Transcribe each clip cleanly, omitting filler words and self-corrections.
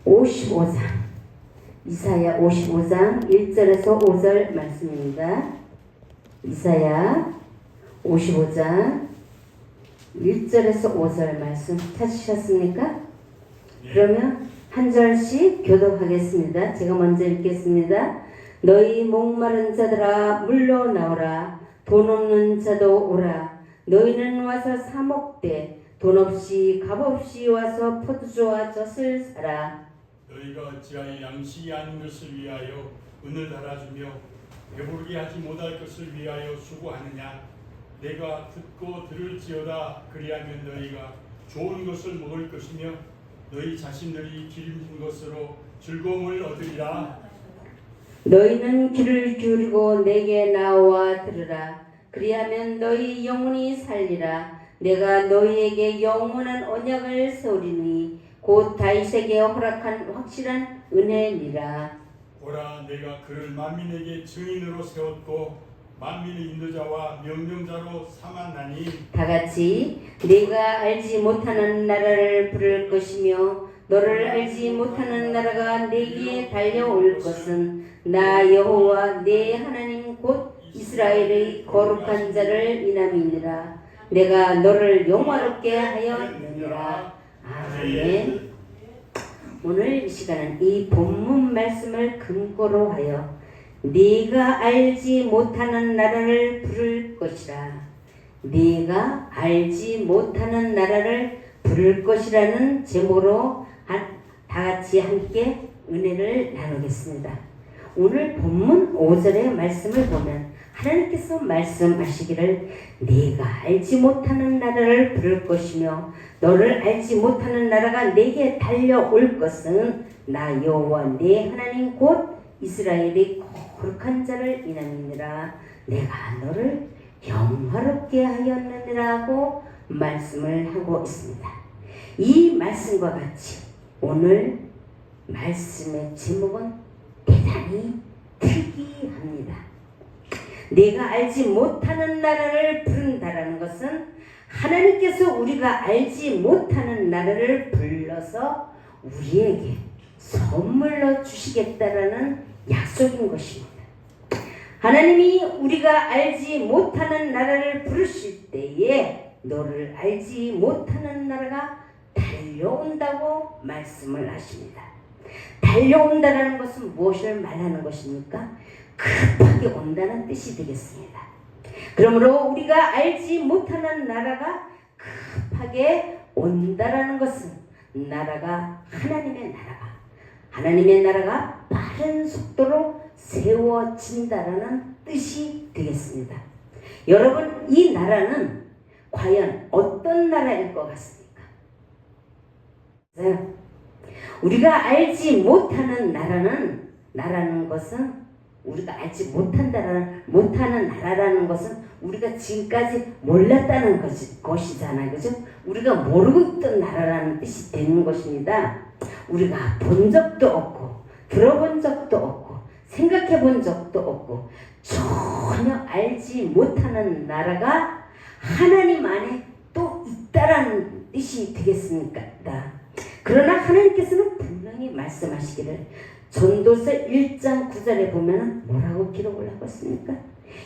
55장, 이사야 55장 1절에서 5절 말씀입니다. 이사야 55장 1절에서 5절 말씀 찾으셨습니까? 그러면 한 절씩 교독하겠습니다. 제가 먼저 읽겠습니다. 너희 목마른 자들아 물러나오라. 돈 없는 자도 오라. 너희는 와서 사 먹되 돈 없이 값 없이 와서 포도주와 젖을 사라. 너희가 어찌하여 양식이 아닌 것을 위하여 은을 달아주며 배부르게 하지 못할 것을 위하여 수고하느냐. 내가 듣고 들을지어다. 그리하면 너희가 좋은 것을 먹을 것이며 너희 자신들이 기름진 것으로 즐거움을 얻으리라. 너희는 귀를 기울이고 내게 나와 들으라. 그리하면 너희 영혼이 살리라. 내가 너희에게 영원한 언약을 세우리니 곧 다윗에게 허락한 확실한 은혜니라. 보라, 내가 그를 만민에게 증인으로 세웠고 만민의 인도자와 명령자로 삼았나니. 다같이 네가 알지 못하는 나라를 부를 것이며 너를 알지 못하는 나라가 내게 달려올 것은 나 여호와 내 하나님 곧 이스라엘의 거룩한 자를 인함이니라. 내가 너를 영화롭게 하였느니라. 아멘. 오늘 이 시간은 이 본문 말씀을 근거로 하여 네가 알지 못하는 나라를 부를 것이라. 네가 알지 못하는 나라를 부를 것이라는 제목으로 다 같이 함께 은혜를 나누겠습니다. 오늘 본문 5절의 말씀을 보면 하나님께서 말씀하시기를 네가 알지 못하는 나라를 부를 것이며 너를 알지 못하는 나라가 내게 달려올 것은 나 여호와 내 하나님 곧 이스라엘의 거룩한 자를 인함이니라. 내가 너를 영화롭게 하였느니라고 말씀을 하고 있습니다. 이 말씀과 같이 오늘 말씀의 제목은 대단히 특이합니다. 내가 알지 못하는 나라를 부른다라는 것은 하나님께서 우리가 알지 못하는 나라를 불러서 우리에게 선물로 주시겠다라는 약속인 것입니다. 하나님이 우리가 알지 못하는 나라를 부르실 때에 너를 알지 못하는 나라가 달려온다고 말씀을 하십니다. 달려온다는 것은 무엇을 말하는 것입니까? 급하게 온다는 뜻이 되겠습니다. 그러므로 우리가 알지 못하는 나라가 급하게 온다라는 것은 나라가 하나님의 나라가 빠른 속도로 세워진다라는 뜻이 되겠습니다. 여러분, 이 나라는 과연 어떤 나라일 것 같습니까? 우리가 알지 못하는 나라는 것은 우리가 알지 못하는 나라라는 것은 우리가 지금까지 몰랐다는 것이잖아요. 그죠? 우리가 모르고 있던 나라라는 뜻이 되는 것입니다. 우리가 본 적도 없고 들어본 적도 없고 생각해 본 적도 없고 전혀 알지 못하는 나라가 하나님 안에 또 있다라는 뜻이 되겠습니까? 그러나 하나님께서는 분명히 말씀하시기를 전도서 1장 9절에 보면 뭐라고 기록을 하고 있습니까?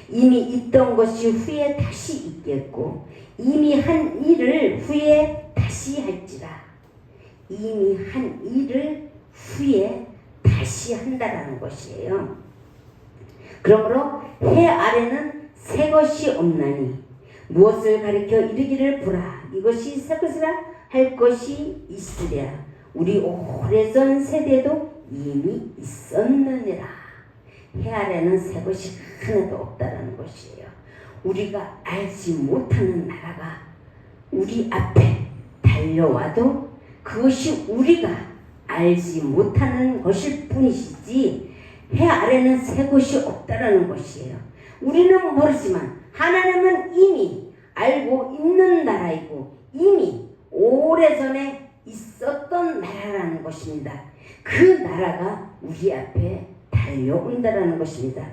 이미 있던 것이 후에 다시 있겠고 이미 한 일을 후에 다시 할지라. 이미 한 일을 후에 다시 한다라는 것이에요. 그러므로 해 아래는 새 것이 없나니 무엇을 가리켜 이르기를 보라. 이것이 새 것이라 할 것이 있으랴. 우리 오래전 세대도 이미 있었느니라. 해 아래는 새 것이 하나도 없다라는 것이에요. 우리가 알지 못하는 나라가 우리 앞에 달려와도 그것이 우리가 알지 못하는 것일 뿐이시지 해 아래는 새 것이 없다라는 것이에요. 우리는 모르지만 하나님은 이미 알고 있는 나라이고 이미 오래전에 있었던 나라라는 것입니다. 그 나라가 우리 앞에 달려온다라는 것입니다.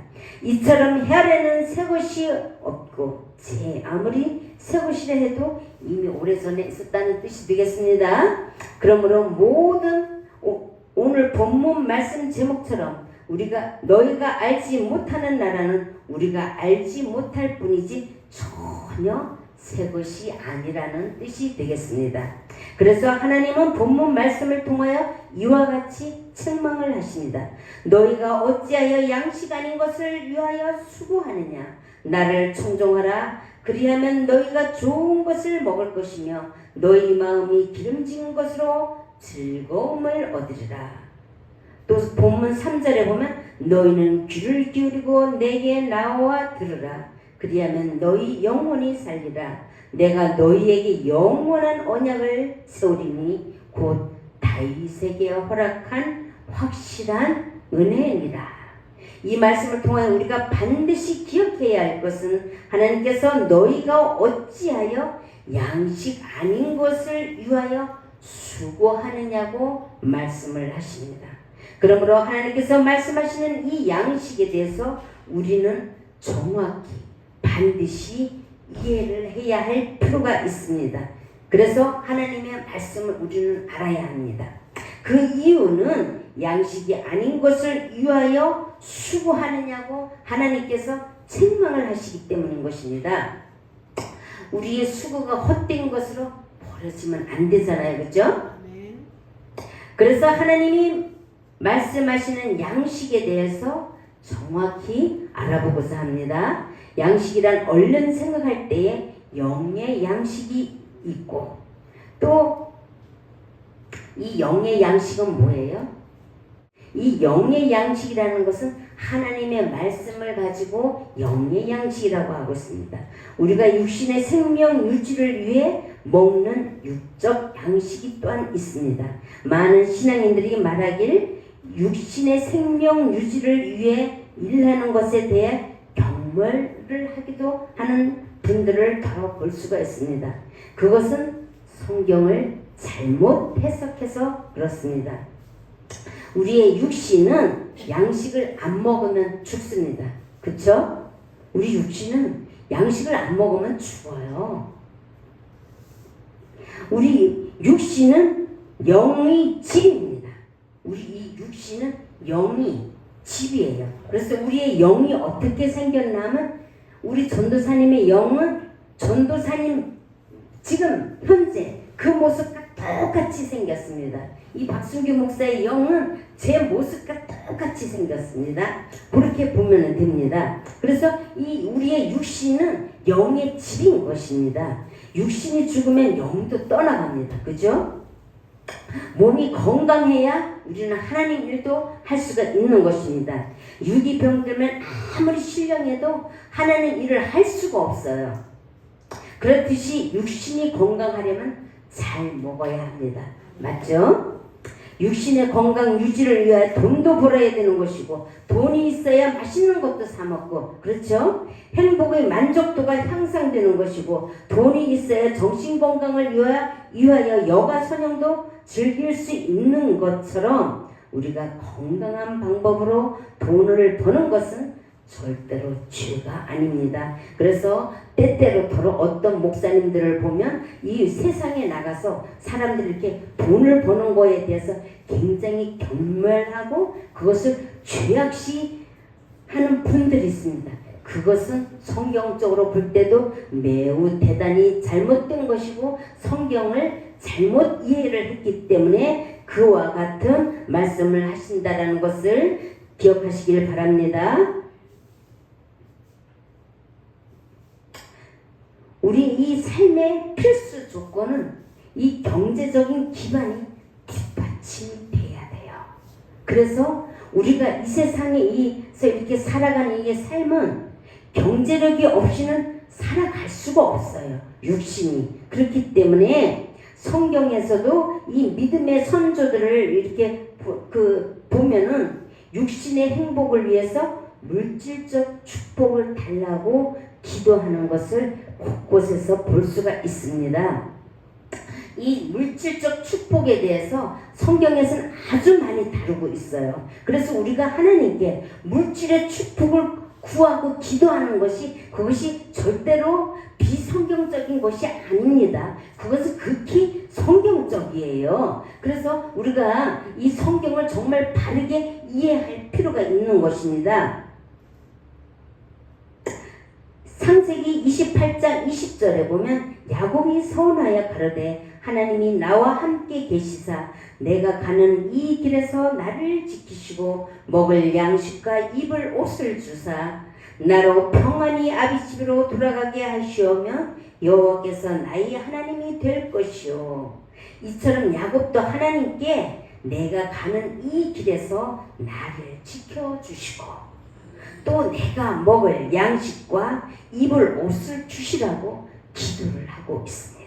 이처럼 해 아래는 새 것이 없고 아무리 새 것이라 해도 이미 오래전에 있었다는 뜻이 되겠습니다. 그러므로 모든 본문 말씀 제목처럼 너희가 알지 못하는 나라는 우리가 알지 못할 뿐이지 전혀 새 것이 아니라는 뜻이 되겠습니다. 그래서 하나님은 본문 말씀을 통하여 이와 같이 책망을 하십니다. 너희가 어찌하여 양식 아닌 것을 위하여 수고하느냐. 나를 청종하라. 그리하면 너희가 좋은 것을 먹을 것이며 너희 마음이 기름진 것으로 즐거움을 얻으리라. 또 본문 3절에 보면 너희는 귀를 기울이고 내게 나와 들으라. 그리하면 너희 영혼이 살리라. 내가 너희에게 영원한 언약을 세우리니 곧 다윗에게 허락한 확실한 은혜니라. 이 말씀을 통하여 우리가 반드시 기억해야 할 것은 하나님께서 너희가 어찌하여 양식 아닌 것을 위하여 수고하느냐고 말씀을 하십니다. 그러므로 하나님께서 말씀하시는 이 양식에 대해서 우리는 정확히 반드시 이해를 해야 할 필요가 있습니다. 그래서 하나님의 말씀을 우리는 알아야 합니다. 그 이유는 양식이 아닌 것을 위하여 수고하느냐고 하나님께서 책망을 하시기 때문인 것입니다. 우리의 수고가 헛된 것으로 버려지면 안 되잖아요. 그렇죠? 그래서 하나님이 말씀하시는 양식에 대해서 정확히 알아보고자 합니다. 양식이란 얼른 생각할 때에 영의 양식이 있고 또 이 영의 양식은 뭐예요? 이 영의 양식이라는 것은 하나님의 말씀을 가지고 영의 양식이라고 하고 있습니다. 우리가 육신의 생명 유지를 위해 먹는 육적 양식이 또한 있습니다. 많은 신앙인들이 말하길 육신의 생명 유지를 위해 일하는 것에 대해 경멸을 하기도 하는 분들을 볼 수가 있습니다. 그것은 성경을 잘못 해석해서 그렇습니다. 우리의 육신은 양식을 안 먹으면 죽습니다. 그쵸? 우리 육신은 양식을 안 먹으면 죽어요. 우리 육신은 영의 집입니다. 우리 이 육신은 영의 집이에요. 그래서 우리의 영이 어떻게 생겼냐면 우리 전도사님의 영은 전도사님 지금 현재 그 모습과 똑같이 생겼습니다. 이 박순규 목사의 영은 제 모습과 똑같이 생겼습니다. 그렇게 보면 됩니다. 그래서 이 우리의 육신은 영의 집인 것입니다. 육신이 죽으면 영도 떠나갑니다. 그죠? 몸이 건강해야 우리는 하나님 일도 할 수가 있는 것입니다. 육이 병들면 아무리 신령해도 하나님 일을 할 수가 없어요. 그렇듯이 육신이 건강하려면 잘 먹어야 합니다. 맞죠? 육신의 건강 유지를 위하여 돈도 벌어야 되는 것이고 돈이 있어야 맛있는 것도 사 먹고 그렇죠? 행복의 만족도가 향상되는 것이고 돈이 있어야 정신 건강을 위하여 여가 선영도 즐길 수 있는 것처럼 우리가 건강한 방법으로 돈을 버는 것은 절대로 죄가 아닙니다. 그래서 때때로 어떤 목사님들을 보면 이 세상에 나가서 사람들이 이렇게 돈을 버는 거에 대해서 굉장히 경멸하고 그것을 죄악시 하는 분들이 있습니다. 그것은 성경적으로 볼 때도 매우 대단히 잘못된 것이고 성경을 잘못 이해를 했기 때문에 그와 같은 말씀을 하신다라는 것을 기억하시길 바랍니다. 우리 이 삶의 필수 조건은 이 경제적인 기반이 뒷받침이 돼야 돼요. 그래서 우리가 이 세상에서 이렇게 살아가는 이 삶은 경제력이 없이는 살아갈 수가 없어요. 육신이. 그렇기 때문에 성경에서도 이 믿음의 선조들을 이렇게 보면은 육신의 행복을 위해서 물질적 축복을 달라고 기도하는 것을 곳곳에서 볼 수가 있습니다. 이 물질적 축복에 대해서 성경에서는 아주 많이 다루고 있어요. 그래서 우리가 하나님께 물질의 축복을 구하고 기도하는 것이 그것이 절대로 비성경적인 것이 아닙니다. 그것은 극히 성경적이에요. 그래서 우리가 이 성경을 정말 바르게 이해할 필요가 있는 것입니다. 창세기 28장 20절에 보면 야곱이 서운하여 가로되 하나님이 나와 함께 계시사 내가 가는 이 길에서 나를 지키시고 먹을 양식과 입을 옷을 주사 나로 평안히 아비 집으로 돌아가게 하시오며 여호와께서 나의 하나님이 될 것이요. 이처럼 야곱도 하나님께 내가 가는 이 길에서 나를 지켜주시고 또 내가 먹을 양식과 입을 옷을 주시라고 기도를 하고 있습니다.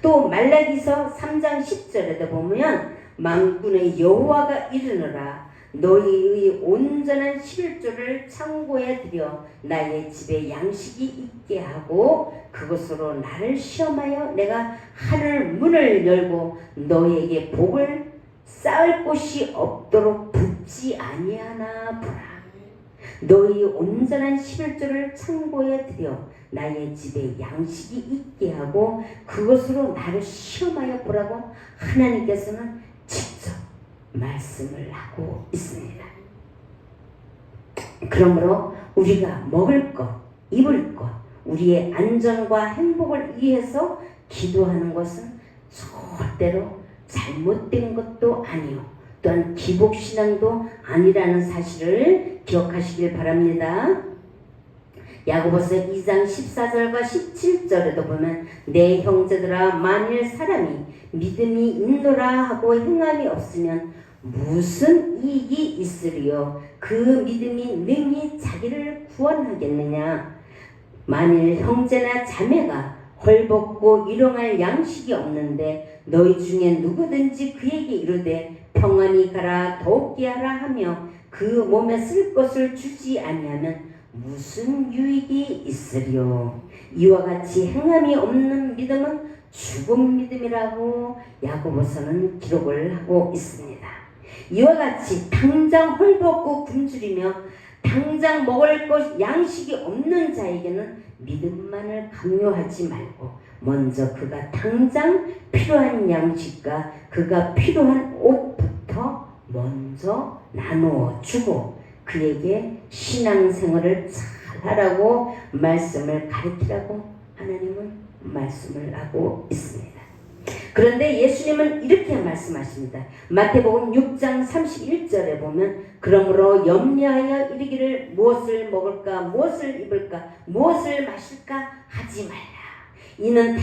또 말라기서 3장 10절에도 보면 만군의 여호와가 이르노라 너희의 온전한 11조를 창고에 들여 나의 집에 양식이 있게 하고 그것으로 나를 시험하여 내가 하늘 문을 열고 너희에게 복을 쌓을 곳이 없도록 붓지 아니하나 보라. 너희 온전한 11조를 창고에 들여 나의 집에 양식이 있게 하고 그것으로 나를 시험하여 보라고 하나님께서는 직접 말씀을 하고 있습니다. 그러므로 우리가 먹을 것, 입을 것, 우리의 안전과 행복을 위해서 기도하는 것은 절대로 잘못된 것도 아니요 또한 기복신앙도 아니라는 사실을 기억하시길 바랍니다. 야고보서 2장 14절과 17절에도 보면 내 형제들아 만일 사람이 믿음이 있노라 하고 행함이 없으면 무슨 이익이 있으리요 그 믿음이 능히 자기를 구원하겠느냐. 만일 형제나 자매가 헐벗고 일용할 양식이 없는데 너희 중에 누구든지 그에게 이르되 평안히 가라 더욱게 하라 하며 그 몸에 쓸 것을 주지 아니하면 무슨 유익이 있으리요. 이와 같이 행함이 없는 믿음은 죽은 믿음이라고 야고보서는 기록을 하고 있습니다. 이와 같이 당장 헐벗고 굶주리며 당장 먹을 것 양식이 없는 자에게는 믿음만을 강요하지 말고 먼저 그가 당장 필요한 양식과 그가 필요한 옷부터 먼저 나누어 주고 그에게 신앙생활을 잘하라고 말씀을 가르치라고 하나님은 말씀을 하고 있습니다. 그런데 예수님은 이렇게 말씀하십니다. 마태복음 6장 31절에 보면 그러므로 염려하여 이르기를 무엇을 먹을까 무엇을 입을까 무엇을 마실까 하지 말라. 이는 다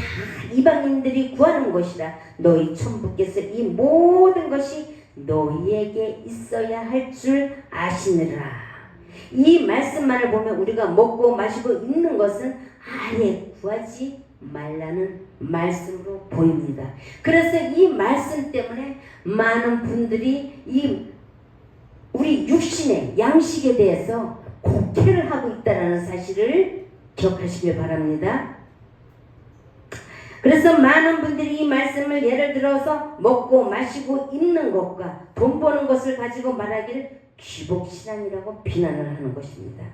이방인들이 구하는 것이라 너희 천부께서 이 모든 것이 너희에게 있어야 할 줄 아시느라. 이 말씀만을 보면 우리가 먹고 마시고 입는 것은 아예 구하지 말라는 말씀으로 보입니다. 그래서 이 말씀 때문에 많은 분들이 이 우리 육신의 양식에 대해서 곡해를 하고 있다는 사실을 기억하시길 바랍니다. 그래서 많은 분들이 이 말씀을 예를 들어서 먹고 마시고 입는 것과 돈 버는 것을 가지고 말하기를 귀복신앙이라고 비난을 하는 것입니다.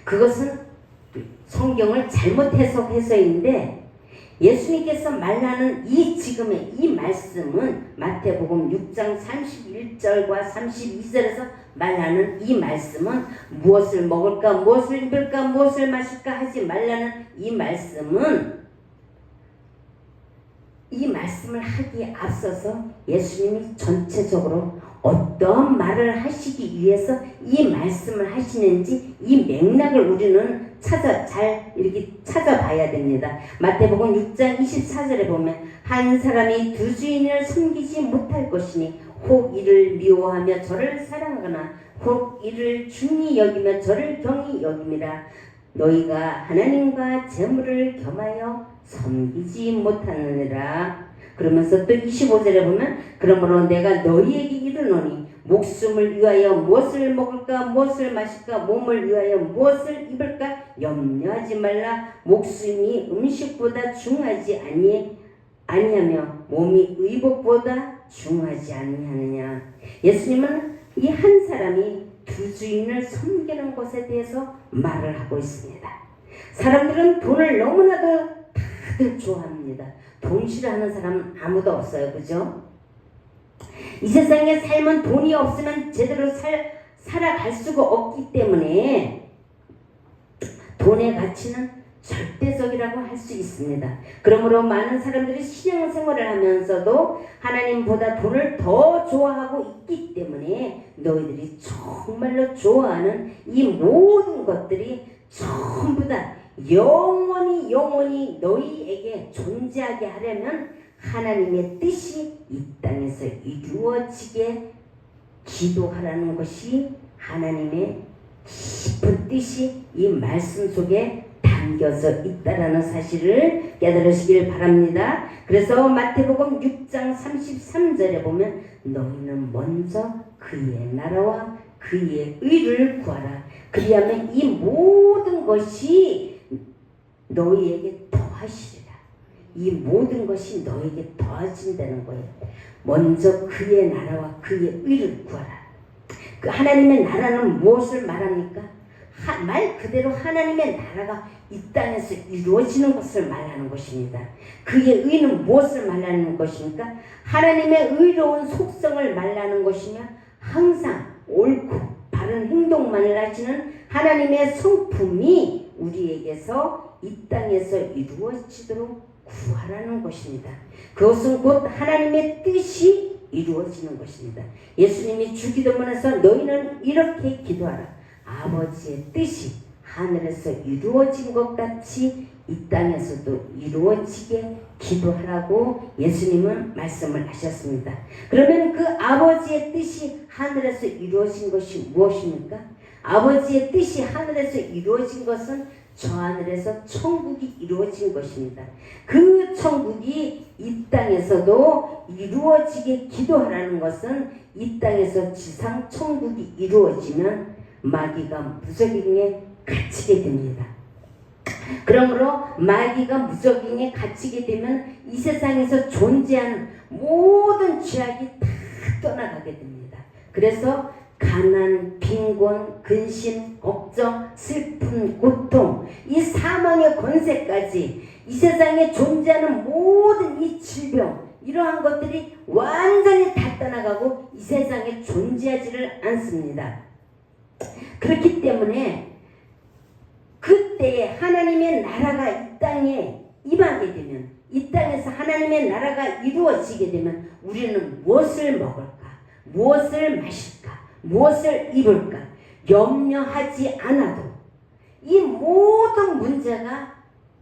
그것은 성경을 잘못 해석해서인데 예수님께서 말하는 이 지금의 이 말씀은 마태복음 6장 31절과 32절에서 말하는 이 말씀은 무엇을 먹을까 무엇을 입을까 무엇을 마실까 하지 말라는 이 말씀은 이 말씀을 하기에 앞서서 예수님이 전체적으로 어떤 말을 하시기 위해서 이 말씀을 하시는지 이 맥락을 우리는 잘 이렇게 찾아봐야 됩니다. 마태복음 6장 24절에 보면 한 사람이 두 주인을 섬기지 못할 것이니 혹 이를 미워하며 저를 사랑하거나 혹 이를 중히 여기며 저를 경히 여김이라. 너희가 하나님과 재물을 겸하여 섬기지 못하느니라. 그러면서 또 25절에 보면 그러므로 내가 너희에게 이르노니 목숨을 위하여 무엇을 먹을까 무엇을 마실까 몸을 위하여 무엇을 입을까 염려하지 말라. 목숨이 음식보다 중하지 아니하며 몸이 의복보다 중하지 아니하느냐. 예수님은 이 한 사람이 두 주주인을 섬기는 것에 대해서 말을 하고 있습니다. 사람들은 돈을 너무나도 다들 좋아합니다. 돈 싫어하는 사람은 아무도 없어요. 그죠? 이 세상의 삶은 돈이 없으면 제대로 살아갈 수가 없기 때문에 돈의 가치는 절대적이라고 할 수 있습니다. 그러므로 많은 사람들이 신앙생활을 하면서도 하나님보다 돈을 더 좋아하고 있기 때문에 너희들이 정말로 좋아하는 이 모든 것들이 전부 다 영원히 너희에게 존재하게 하려면 하나님의 뜻이 이 땅에서 이루어지게 기도하라는 것이 하나님의 깊은 뜻이 이 말씀 속에 담겨져 있다라는 사실을 깨달으시길 바랍니다. 그래서 마태복음 6장 33절에 보면 너희는 먼저 그의 나라와 그의 의를 구하라. 그리하면 이 모든 것이 너희에게 더하시리라. 이 모든 것이 너에게 더해진다는 거예요. 먼저 그의 나라와 그의 의를 구하라. 그 하나님의 나라는 무엇을 말합니까? 말 그대로 하나님의 나라가 이 땅에서 이루어지는 것을 말하는 것입니다. 그의 의는 무엇을 말하는 것입니까? 하나님의 의로운 속성을 말하는 것이며 항상 옳고 바른 행동만을 하시는 하나님의 성품이 우리에게서 이 땅에서 이루어지도록 구하라는 것입니다. 그것은 곧 하나님의 뜻이 이루어지는 것입니다. 예수님이 주기도문에서 너희는 이렇게 기도하라. 아버지의 뜻이 하늘에서 이루어진 것 같이 이 땅에서도 이루어지게 기도하라고 예수님은 말씀을 하셨습니다. 그러면 그 아버지의 뜻이 하늘에서 이루어진 것이 무엇입니까? 아버지의 뜻이 하늘에서 이루어진 것은 저 하늘에서 천국이 이루어진 것입니다. 그 천국이 이 땅에서도 이루어지게 기도하라는 것은 이 땅에서 지상 천국이 이루어지면 마귀가 무적행에 갇히게 됩니다. 그러므로 마귀가 무적행에 갇히게 되면 이 세상에서 존재하는 모든 죄악이 다 떠나가게 됩니다. 그래서 가난, 빈곤, 근심, 걱정, 슬픔, 고통, 이 사망의 권세까지 이 세상에 존재하는 모든 이 질병, 이러한 것들이 완전히 다 떠나가고 이 세상에 존재하지를 않습니다. 그렇기 때문에 그때에 하나님의 나라가 이 땅에 임하게 되면, 이 땅에서 하나님의 나라가 이루어지게 되면 우리는 무엇을 먹을까? 무엇을 마실까? 무엇을 입을까? 염려하지 않아도 이 모든 문제가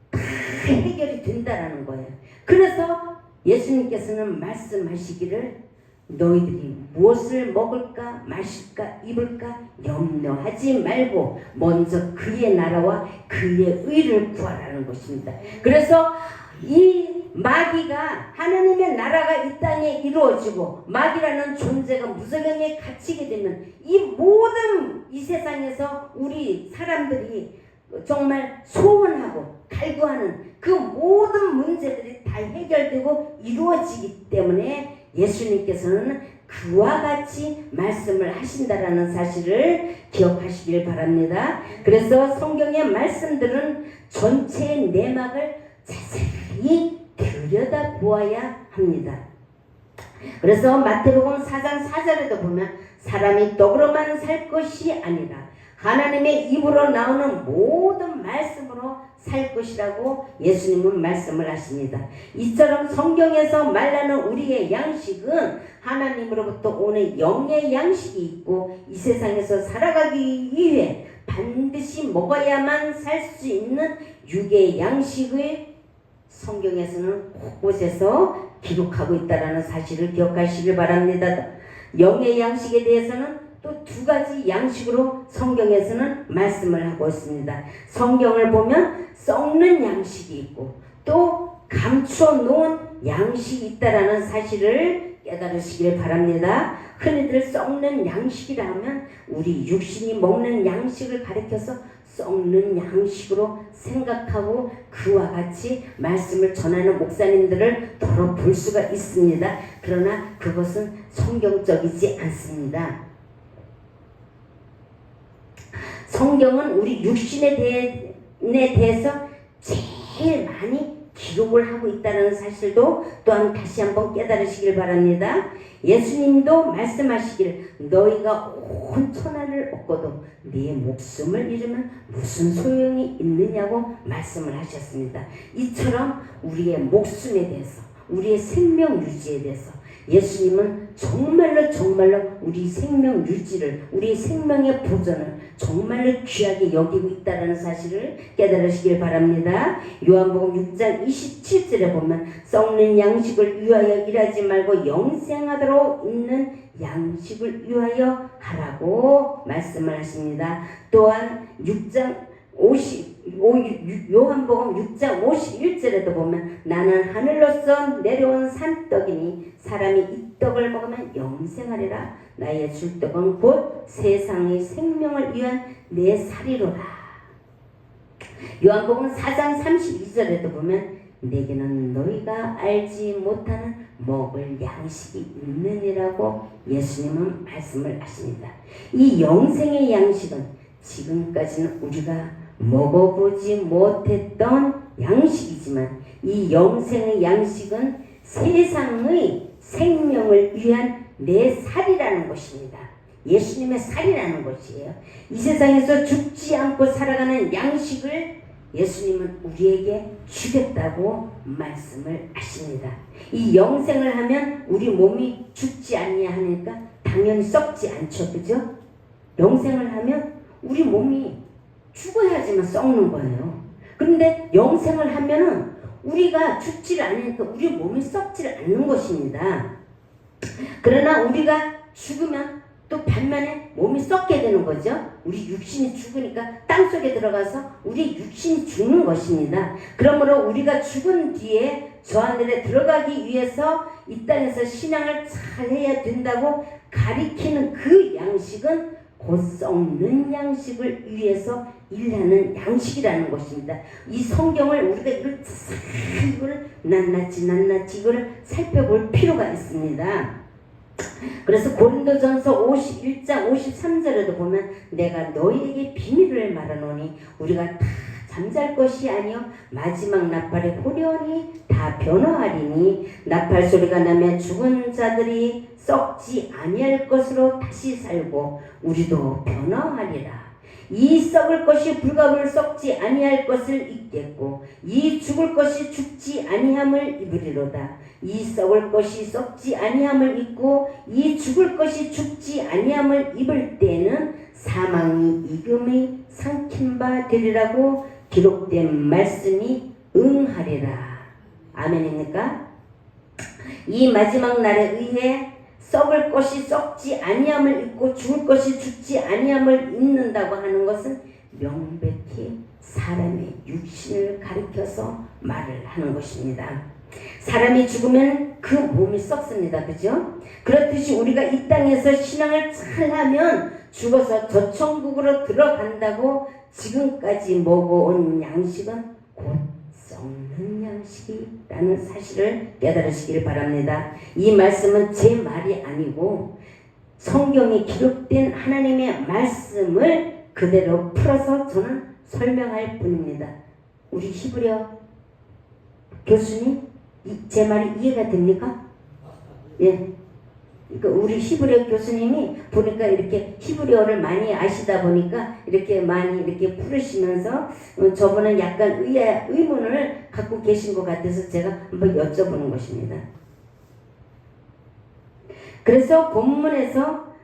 다 해결이 된다라는 거예요. 그래서 예수님께서는 말씀하시기를 너희들이 무엇을 먹을까, 마실까, 입을까 염려하지 말고 먼저 그의 나라와 그의 의를 구하라는 것입니다. 그래서 이 마귀가 하나님의 나라가 이 땅에 이루어지고 마귀라는 존재가 무저갱에 갇히게 되면 이 모든 이 세상에서 우리 사람들이 정말 소원하고 갈구하는 그 모든 문제들이 다 해결되고 이루어지기 때문에 예수님께서는 그와 같이 말씀을 하신다라는 사실을 기억하시길 바랍니다. 그래서 성경의 말씀들은 전체의 내막을 자세히 들여다보아야 합니다. 그래서 마태복음 4장 4절에도 보면 사람이 떡으로만 살 것이 아니라 하나님의 입으로 나오는 모든 말씀으로 살 것이라고 예수님은 말씀을 하십니다. 이처럼 성경에서 말하는 우리의 양식은 하나님으로부터 오는 영의 양식이 있고 이 세상에서 살아가기 위해 반드시 먹어야만 살 수 있는 육의 양식을 성경에서는 곳곳에서 기록하고 있다는 사실을 기억하시길 바랍니다. 영의 양식에 대해서는 또 두 가지 양식으로 성경에서는 말씀을 하고 있습니다. 성경을 보면 썩는 양식이 있고 또 감추어 놓은 양식이 있다라는 사실을 깨달으시길 바랍니다. 흔히들 썩는 양식이라 하면 우리 육신이 먹는 양식을 가리켜서 썩는 양식으로 생각하고 그와 같이 말씀을 전하는 목사님들을 더러 볼 수가 있습니다. 그러나 그것은 성경적이지 않습니다. 성경은 우리 육신에 대해서 제일 많이 기록을 하고 있다는 사실도 또한 다시 한번 깨달으시길 바랍니다. 예수님도 말씀하시길 너희가 온 천하를 얻고도 네 목숨을 잃으면 무슨 소용이 있느냐고 말씀을 하셨습니다. 이처럼 우리의 목숨에 대해서 우리의 생명 유지에 대해서 예수님은 정말로 우리 생명 유지를 우리 생명의 보존을 정말로 귀하게 여기고 있다는 사실을 깨달으시길 바랍니다. 요한복음 6장 27절에 보면 썩는 양식을 위하여 일하지 말고 영생하도록 있는 양식을 위하여 하라고 말씀을 하십니다. 또한 요한복음 6장 51절에도 보면 나는 하늘로서 내려온 산떡이니 사람이 이 떡을 먹으면 영생하리라. 나의 줄 떡은 곧 세상의 생명을 위한 내 살이로라. 요한복음 4장 32절에도 보면 내게는 너희가 알지 못하는 먹을 양식이 있느니라고 예수님은 말씀을 하십니다. 이 영생의 양식은 지금까지는 우리가 먹어보지 못했던 양식이지만 이 영생의 양식은 세상의 생명을 위한 내 살이라는 것입니다. 예수님의 살이라는 것이에요. 이 세상에서 죽지 않고 살아가는 양식을 예수님은 우리에게 주겠다고 말씀을 하십니다. 이 영생을 하면 우리 몸이 죽지 아니하니까 당연히 썩지 않죠. 그죠? 영생을 하면 우리 몸이 죽어야지만 썩는 거예요. 그런데 영생을 하면은 우리가 죽지를 않으니까 우리 몸이 썩지를 않는 것입니다. 그러나 우리가 죽으면 또 반면에 몸이 썩게 되는 거죠. 우리 육신이 죽으니까 땅속에 들어가서 우리 육신이 죽는 것입니다. 그러므로 우리가 죽은 뒤에 저 하늘에 들어가기 위해서 이 땅에서 신앙을 잘 해야 된다고 가리키는 그 양식은 곧 썩는 양식을 위해서 일하는 양식이라는 것입니다. 이 성경을 우리가 이걸 낱낱이 이거를 살펴볼 필요가 있습니다. 그래서 고린도전서 51장 53절에도 보면 내가 너희에게 비밀을 말하노니 우리가 다 잠잘 것이 아니요 마지막 나팔에 호련히 다 변화하리니 나팔 소리가 나면 죽은 자들이 썩지 아니할 것으로 다시 살고 우리도 변화하리라. 이 썩을 것이 불가불 썩지 아니할 것을 입겠고 이 죽을 것이 죽지 아니함을 입으리로다. 이 썩을 것이 썩지 아니함을 입고 이 죽을 것이 죽지 아니함을 입을 때에는 사망이 이금이 삼킨 바 되리라고 기록된 말씀이 응하리라. 아멘입니까? 이 마지막 날에 의해 썩을 것이 썩지 아니함을 입고 죽을 것이 죽지 아니함을 입는다고 하는 것은 명백히 사람의 육신을 가리켜서 말을 하는 것입니다. 사람이 죽으면 그 몸이 썩습니다. 그죠? 그렇듯이 우리가 이 땅에서 신앙을 잘하면 죽어서 저 천국으로 들어간다고 지금까지 먹어온 양식은 곧 썩는 양식이라는 사실을 깨달으시길 바랍니다. 이 말씀은 제 말이 아니고 성경에 기록된 하나님의 말씀을 그대로 풀어서 저는 설명할 뿐입니다. 우리 히브리어 교수님, 제 말이 이해가 됩니까? 예. 그러니까 우리 히브리어 교수님이 보니까 이렇게 히브리어를 많이 아시다 보니까 이렇게 많이 이렇게 풀으시면서 저분은 약간 의문을 갖고 계신 것 같아서 제가 한번 여쭤보는 것입니다. 그래서 본문에서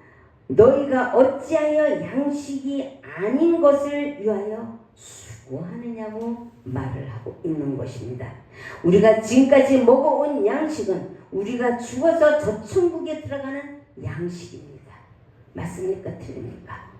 너희가 어찌하여 양식이 아닌 것을 위하여 수고하느냐고 말을 하고 있는 것입니다. 우리가 지금까지 먹어온 양식은 우리가 죽어서 저 천국에 들어가는 양식입니다. 맞습니까? 틀립니까?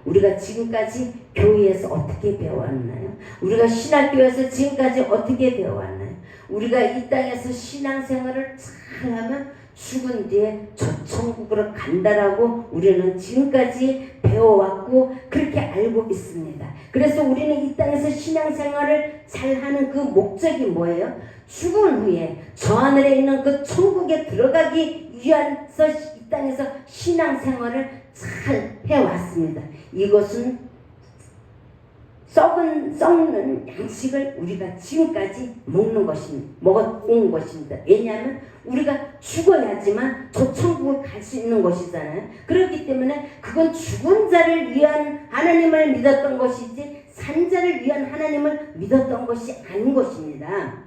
우리가 지금까지 교회에서 어떻게 배워왔나요? 우리가 신학교에서 지금까지 어떻게 배워왔나요? 우리가 이 땅에서 신앙생활을 잘하면 죽은 뒤에 저 천국으로 간다라고 우리는 지금까지 배워왔고 그렇게 알고 있습니다. 그래서 우리는 이 땅에서 신앙생활을 잘하는 그 목적이 뭐예요? 죽은 후에 저 하늘에 있는 그 천국에 들어가기 위해서 이 땅에서 신앙생활을 잘 해왔습니다. 이것은 썩는 양식을 우리가 지금까지 먹어온 것입니다. 왜냐하면 우리가 죽어야지만 저 천국을 갈 수 있는 것이잖아요. 그렇기 때문에 그건 죽은 자를 위한 하나님을 믿었던 것이지 산 자를 위한 하나님을 믿었던 것이 아닌 것입니다.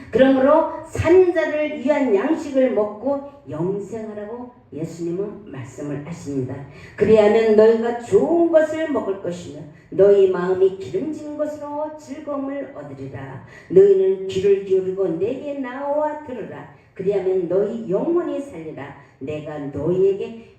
그러므로 산 자를 위한 양식을 먹고 영생하라고 예수님은 말씀을 하십니다. 그리하면 너희가 좋은 것을 먹을 것이며 너희 마음이 기름진 것으로 즐거움을 얻으리라. 너희는 귀를 기울이고 내게 나와 들으라. 그리하면 너희 영혼이 살리라. 내가 너희에게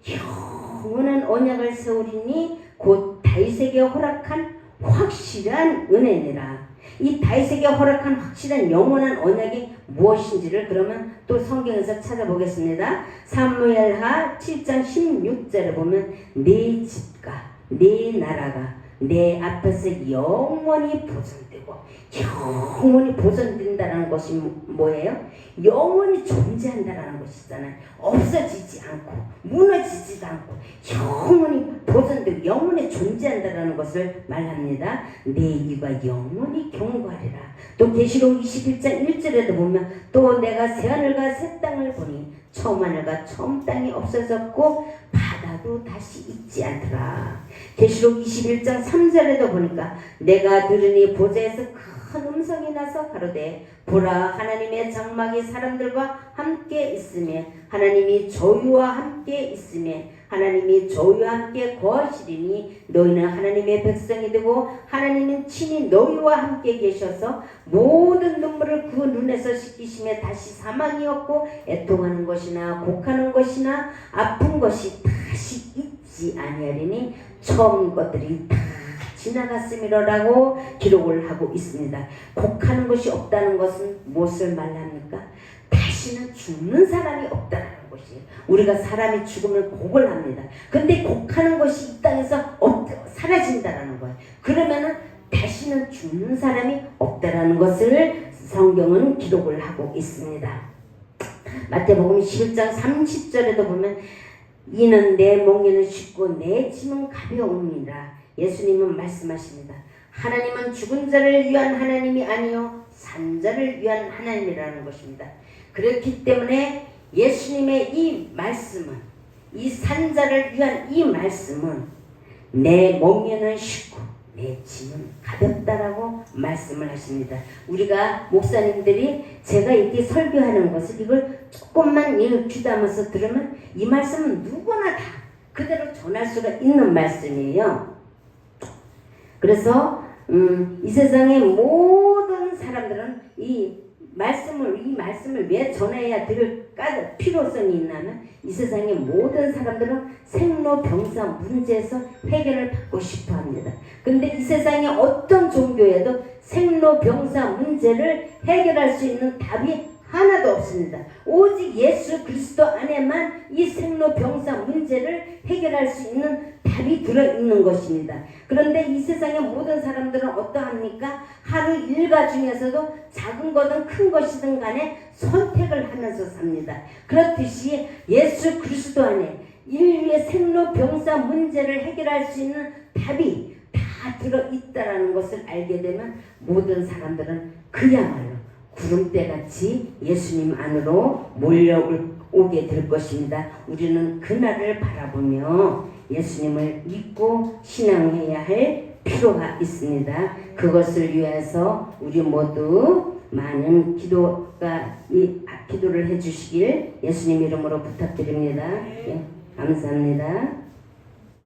영원한 언약을 세우리니 곧 다윗에게 허락한 확실한 은혜니라. 이 다윗에게 허락한 확실한 영원한 언약이 무엇인지를 그러면 또 성경에서 찾아보겠습니다. 사무엘하 7장 16절에 보면 네 집과 네 나라가 내 앞에서 영원히 보존되고 영원히 보존된다는 것이 뭐예요? 영원히 존재한다는 것이잖아요. 없어지지 않고 무너지지도 않고 영원히 보존되고 영원히 존재한다는 것을 말합니다. 내 이가 영원히 경고하리라. 또 계시록 21장 1절에도 보면 또 내가 새하늘과 새 땅을 보니 처음 하늘과 처음 땅이 없어졌고 바다도 다시 있지 않더라. 계시록 21장 3절에도 보니까 내가 들으니 보좌에서 큰 음성이 나서 가로되 보라 하나님의 장막이 사람들과 함께 있으며 하나님이 저희와 함께 있으며 하나님이 저희와 함께 거하시리니 너희는 하나님의 백성이 되고 하나님은 친히 너희와 함께 계셔서 모든 눈물을 그 눈에서 씻기시며 다시 사망이 없고 애통하는 것이나 곡하는 것이나 아픈 것이 다시 있지 아니하리니 처음 것들이 다 지나갔음이라고 기록을 하고 있습니다. 곡하는 것이 없다는 것은 무엇을 말합니까? 다시는 죽는 사람이 없다는 것이. 우리가 사람이 죽으면 곡을 합니다. 근데 곡하는 것이 이 땅에서 사라진다는 거예요. 그러면은 다시는 죽는 사람이 없다라는 것을 성경은 기록을 하고 있습니다. 마태복음 11장 30절에도 보면 이는 내 멍에는 쉽고 내 짐은 가벼움이라. 예수님은 말씀하십니다. 하나님은 죽은 자를 위한 하나님이 아니요 산 자를 위한 하나님이라는 것입니다. 그렇기 때문에 예수님의 이 말씀은 이 산 자를 위한 이 말씀은 내 멍에는 쉽고 내 짐은 가볍다라고 말씀을 하십니다. 우리가 목사님들이 제가 이렇게 설교하는 것을 이걸 조금만 귀담아서 들으면 이 말씀은 누구나 다 그대로 전할 수가 있는 말씀이에요. 그래서 이 세상의 모든 사람들은 이 말씀을 왜 전해야 될 필요성이 있냐면 이 세상의 모든 사람들은 생로병사 문제에서 해결을 받고 싶어 합니다. 근데 이 세상의 어떤 종교에도 생로병사 문제를 해결할 수 있는 답이 하나도 없습니다. 오직 예수 그리스도 안에만 이 생로병사 문제를 해결할 수 있는 답이 들어있는 것입니다. 그런데 이 세상의 모든 사람들은 어떠합니까? 하루 일과 중에서도 작은 거든 큰 것이든 간에 선택을 하면서 삽니다. 그렇듯이 예수 그리스도 안에 인류의 생로병사 문제를 해결할 수 있는 답이 다 들어있다는 것을 알게 되면 모든 사람들은 그야말로 구름대같이 예수님 안으로 몰려오게 될 것입니다. 우리는 그날을 바라보며 예수님을 믿고 신앙해야 할 필요가 있습니다. 그것을 위해서 우리 모두 많은 기도를 해주시길 예수님 이름으로 부탁드립니다. 예, 감사합니다.